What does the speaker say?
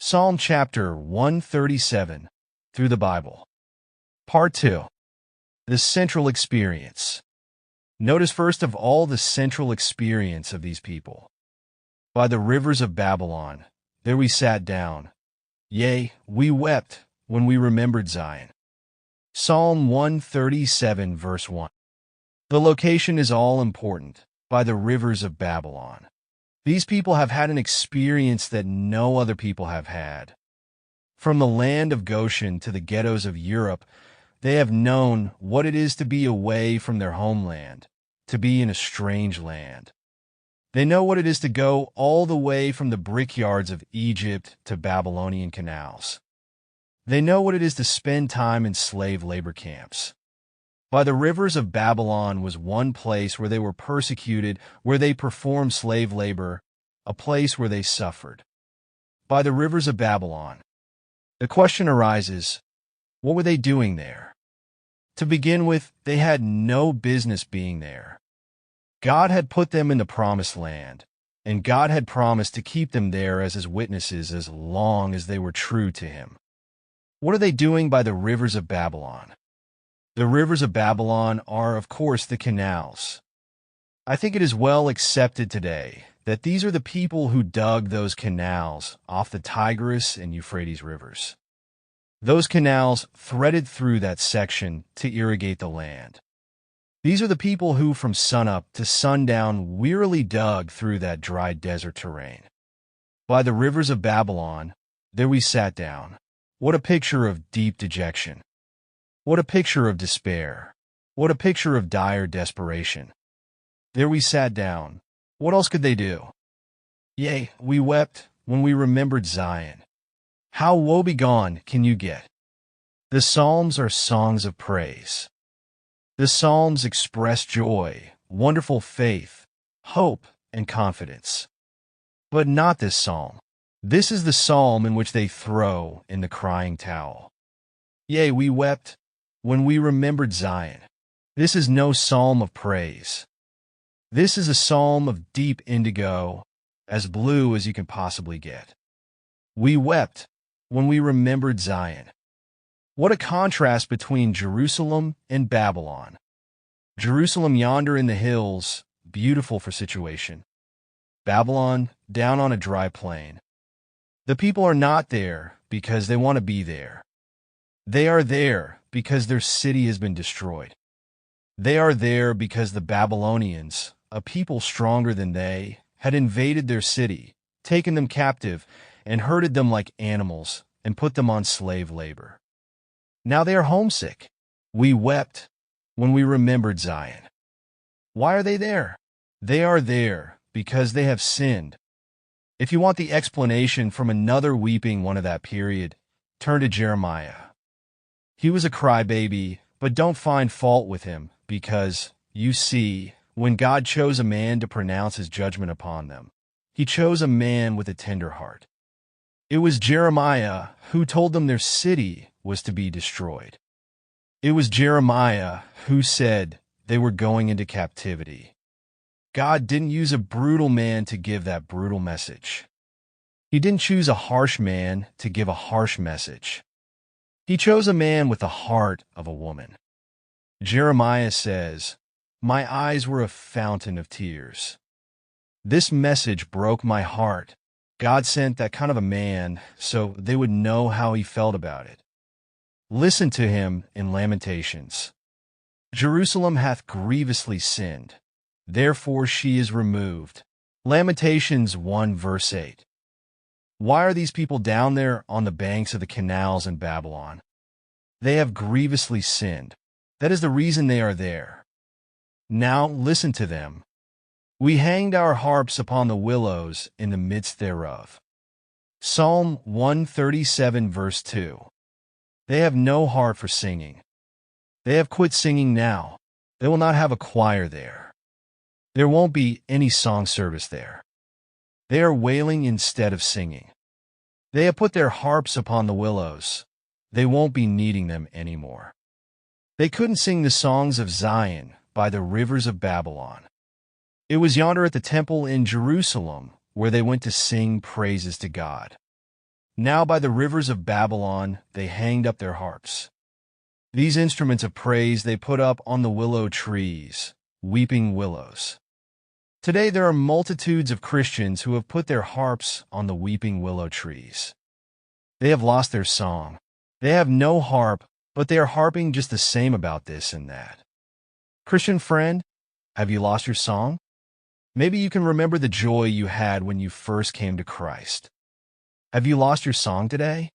Psalm chapter 137 through the Bible. Part 2. The central experience. Notice first of all the central experience of these people. By the rivers of Babylon, there we sat down. Yea, we wept when we remembered Zion. Psalm 137 verse 1. The location is all important. By the rivers of Babylon. These people have had an experience that no other people have had. From the land of Goshen to the ghettos of Europe, they have known what it is to be away from their homeland, to be in a strange land. They know what it is to go all the way from the brickyards of Egypt to Babylonian canals. They know what it is to spend time in slave labor camps. By the rivers of Babylon was one place where they were persecuted, where they performed slave labor, a place where they suffered. By the rivers of Babylon. The question arises, what were they doing there? To begin with, they had no business being there. God had put them in the promised land, and God had promised to keep them there as his witnesses as long as they were true to him. What are they doing by the rivers of Babylon? The rivers of Babylon are, of course, the canals. I think it is well accepted today that these are the people who dug those canals off the Tigris and Euphrates rivers. Those canals threaded through that section to irrigate the land. These are the people who, from sunup to sundown, wearily dug through that dry desert terrain. By the rivers of Babylon, there we sat down. What a picture of deep dejection. What a picture of despair. What a picture of dire desperation. There we sat down. What else could they do? Yea, we wept when we remembered Zion. How woebegone can you get? The Psalms are songs of praise. The Psalms express joy, wonderful faith, hope, and confidence. But not this psalm. This is the psalm in which they throw in the crying towel. Yea, we wept when we remembered Zion. This is no psalm of praise. This is a psalm of deep indigo, as blue as you can possibly get. We wept when we remembered Zion. What a contrast between Jerusalem and Babylon. Jerusalem yonder in the hills, beautiful for situation. Babylon down on a dry plain. The people are not there because they want to be there. They are there because their city has been destroyed. They are there because the Babylonians, a people stronger than they, had invaded their city, taken them captive, and herded them like animals, and put them on slave labor. Now they are homesick. We wept when we remembered Zion. Why are they there? They are there because they have sinned. If you want the explanation from another weeping one of that period, turn to Jeremiah. He was a crybaby, but don't find fault with him, because, you see, when God chose a man to pronounce his judgment upon them, he chose a man with a tender heart. It was Jeremiah who told them their city was to be destroyed. It was Jeremiah who said they were going into captivity. God didn't use a brutal man to give that brutal message. He didn't choose a harsh man to give a harsh message. He chose a man with the heart of a woman. Jeremiah says, "My eyes were a fountain of tears." This message broke my heart. God sent that kind of a man so they would know how he felt about it. Listen to him in Lamentations. Jerusalem hath grievously sinned, therefore she is removed. Lamentations 1 verse 8. Why are these people down there on the banks of the canals in Babylon? They have grievously sinned. That is the reason they are there. Now listen to them. We hanged our harps upon the willows in the midst thereof. Psalm 137 verse 2. They have no heart for singing. They have quit singing now. They will not have a choir there. There won't be any song service there. They are wailing instead of singing. They have put their harps upon the willows. They won't be needing them anymore. They couldn't sing the songs of Zion by the rivers of Babylon. It was yonder at the temple in Jerusalem where they went to sing praises to God. Now by the rivers of Babylon they hanged up their harps. These instruments of praise they put up on the willow trees, weeping willows. Today there are multitudes of Christians who have put their harps on the weeping willow trees. They have lost their song. They have no harp, but they are harping just the same about this and that. Christian friend, have you lost your song? Maybe you can remember the joy you had when you first came to Christ. Have you lost your song today?